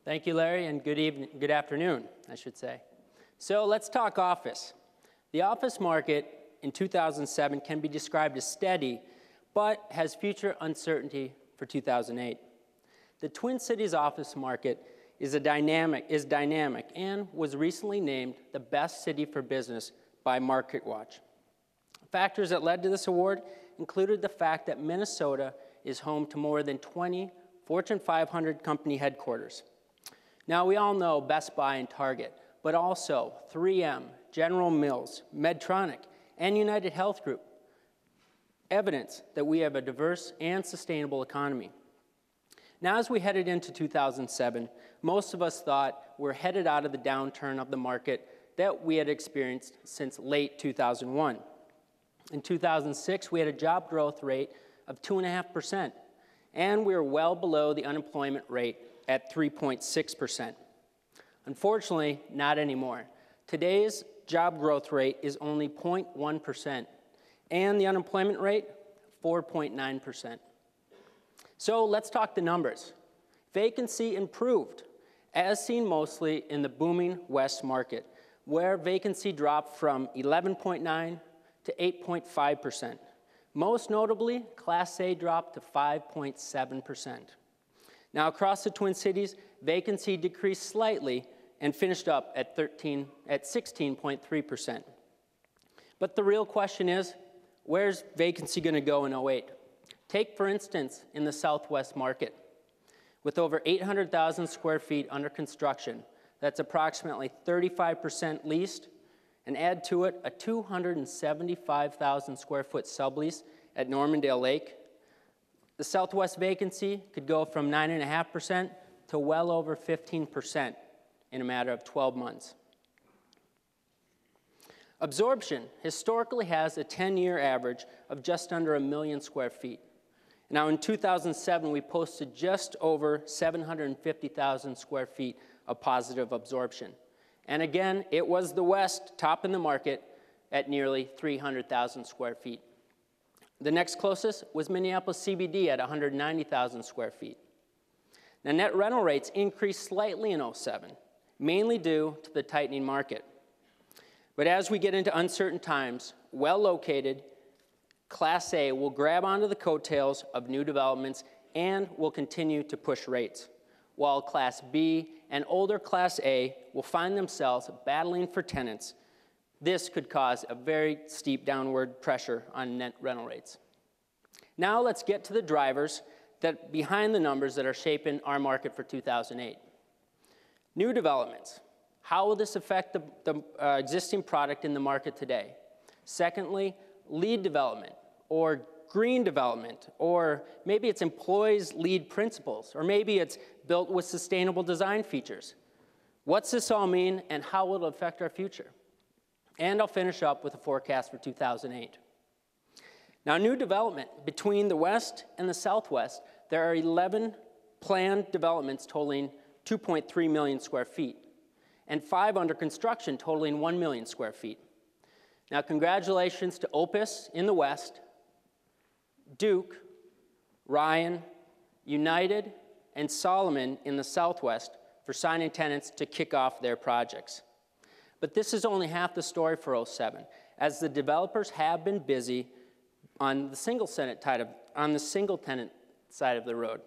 Thank you, Larry, and good afternoon, I should say. So let's talk office. The office market in 2007 can be described as steady, but has future uncertainty for 2008. The Twin Cities office market is dynamic and was recently named the best city for business by MarketWatch. Factors that led to this award included the fact that Minnesota is home to more than 20 Fortune 500 company headquarters. Now, we all know Best Buy and Target, but also 3M, General Mills, Medtronic, and United Health Group. Evidence that we have a diverse and sustainable economy. Now, as we headed into 2007, most of us thought we're headed out of the downturn of the market that we had experienced since late 2001. In 2006, we had a job growth rate of 2.5%, and we were well below the unemployment rate at 3.6%. Unfortunately, not anymore. Today's job growth rate is only 0.1%, and the unemployment rate, 4.9%. So let's talk the numbers. Vacancy improved, as seen mostly in the booming West market, where vacancy dropped from 11.9 to 8.5%. Most notably, Class A dropped to 5.7%. Now, across the Twin Cities, vacancy decreased slightly and finished up at 16.3%. But the real question is, where's vacancy going to go in 2008? Take, for instance, in the Southwest market. With over 800,000 square feet under construction, that's approximately 35% leased, and add to it a 275,000 square foot sublease at Normandale Lake, the Southwest vacancy could go from 9.5% to well over 15% in a matter of 12 months. Absorption historically has a 10-year average of just under 1 million square feet. Now, in 2007, we posted just over 750,000 square feet of positive absorption. And again, it was the West top in the market at nearly 300,000 square feet. The next closest was Minneapolis CBD at 190,000 square feet. Now, net rental rates increased slightly in 2007, mainly due to the tightening market. But as we get into uncertain times, well-located Class A will grab onto the coattails of new developments and will continue to push rates, while Class B and older Class A will find themselves battling for tenants. This could cause a very steep downward pressure on net rental rates. Now let's get to the drivers that behind the numbers that are shaping our market for 2008. New developments. How will this affect the existing product in the market today? Secondly, lead development or green development, or maybe it's employees lead principles, or maybe it's built with sustainable design features. What's this all mean, and how will it affect our future? And I'll finish up with a forecast for 2008. Now, new development between the West and the Southwest, there are 11 planned developments totaling 2.3 million square feet, and 5 under construction totaling 1 million square feet. Now, congratulations to Opus in the West, Duke, Ryan, United, and Solomon in the Southwest for signing tenants to kick off their projects. But this is only half the story for 2007, as the developers have been busy on the single tenant side of the road.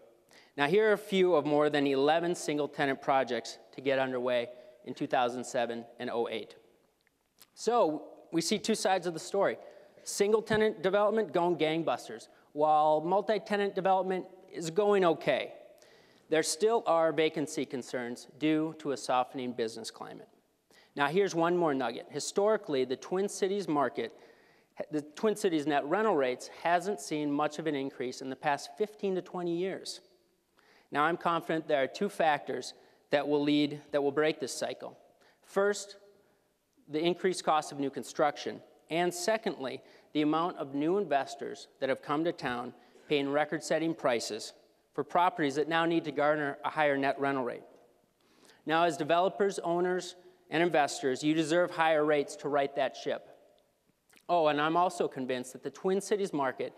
Now, here are a few of more than 11 single tenant projects to get underway in 2007 and 2008. So we see two sides of the story. Single tenant development going gangbusters, while multi-tenant development is going okay. There still are vacancy concerns due to a softening business climate. Now, here's one more nugget. Historically, the Twin Cities market, the Twin Cities net rental rates hasn't seen much of an increase in the past 15 to 20 years. Now, I'm confident there are two factors that will break this cycle. First, the increased cost of new construction, and secondly, the amount of new investors that have come to town paying record-setting prices for properties that now need to garner a higher net rental rate. Now, as developers, owners, and investors, you deserve higher rates to right that ship. Oh, and I'm also convinced that the Twin Cities market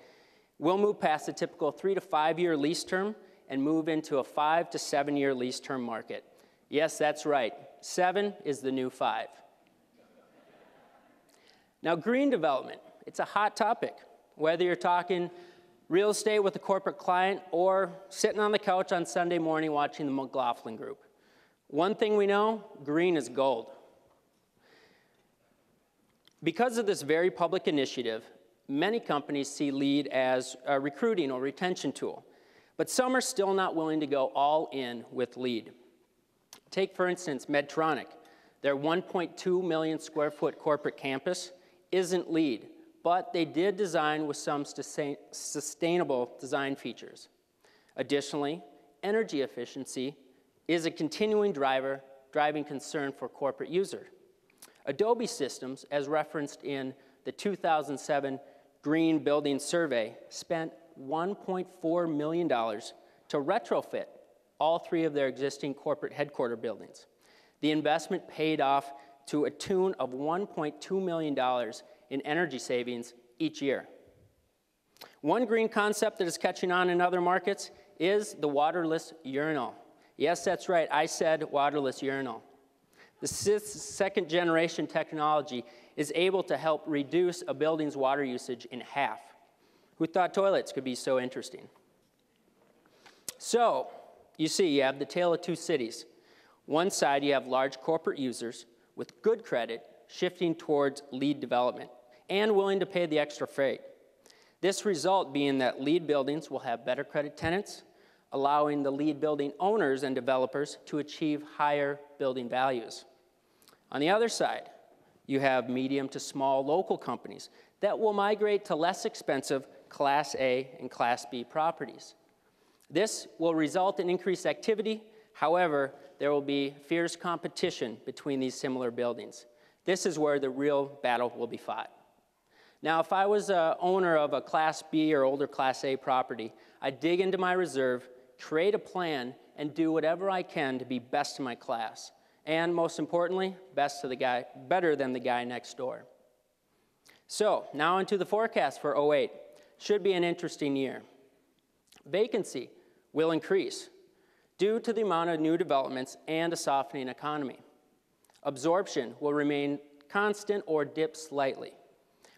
will move past the typical 3 to 5 year lease term and move into a 5 to 7 year lease term market. Yes, that's right. 7 is the new 5. Now, green development, it's a hot topic. Whether you're talking real estate with a corporate client or sitting on the couch on Sunday morning watching the McLaughlin Group. One thing we know, green is gold. Because of this very public initiative, many companies see LEED as a recruiting or retention tool, but some are still not willing to go all in with LEED. Take, for instance, Medtronic. Their 1.2 million square foot corporate campus isn't LEED, but they did design with some sustainable design features. Additionally, energy efficiency is a continuing driving concern for corporate users. Adobe Systems, as referenced in the 2007 Green Building Survey, spent $1.4 million to retrofit all 3 of their existing corporate headquarter buildings. The investment paid off to a tune of $1.2 million in energy savings each year. One green concept that is catching on in other markets is the waterless urinal. Yes, that's right, I said waterless urinal. The second generation technology is able to help reduce a building's water usage in half. Who thought toilets could be so interesting? So, you see, you have the tale of 2 cities. One side, you have large corporate users with good credit shifting towards LEED development and willing to pay the extra freight. This result being that LEED buildings will have better credit tenants, allowing the LEED building owners and developers to achieve higher building values. On the other side, you have medium to small local companies that will migrate to less expensive Class A and Class B properties. This will result in increased activity. However, there will be fierce competition between these similar buildings. This is where the real battle will be fought. Now, if I was an owner of a Class B or older Class A property, I'd dig into my reserve, create a plan, and do whatever I can to be best in my class. And most importantly, better than the guy next door. So, now into the forecast for '08. Should be an interesting year. Vacancy will increase due to the amount of new developments and a softening economy. Absorption will remain constant or dip slightly.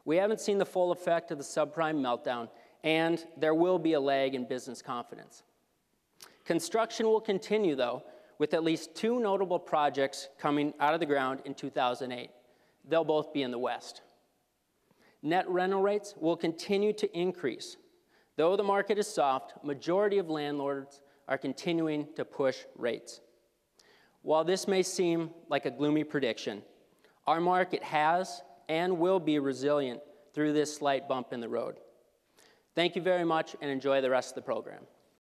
We haven't seen the full effect of the subprime meltdown, and there will be a lag in business confidence. Construction will continue, though, with at least 2 notable projects coming out of the ground in 2008. They'll both be in the West. Net rental rates will continue to increase. Though the market is soft, majority of landlords are continuing to push rates. While this may seem like a gloomy prediction, our market has and will be resilient through this slight bump in the road. Thank you very much and enjoy the rest of the program.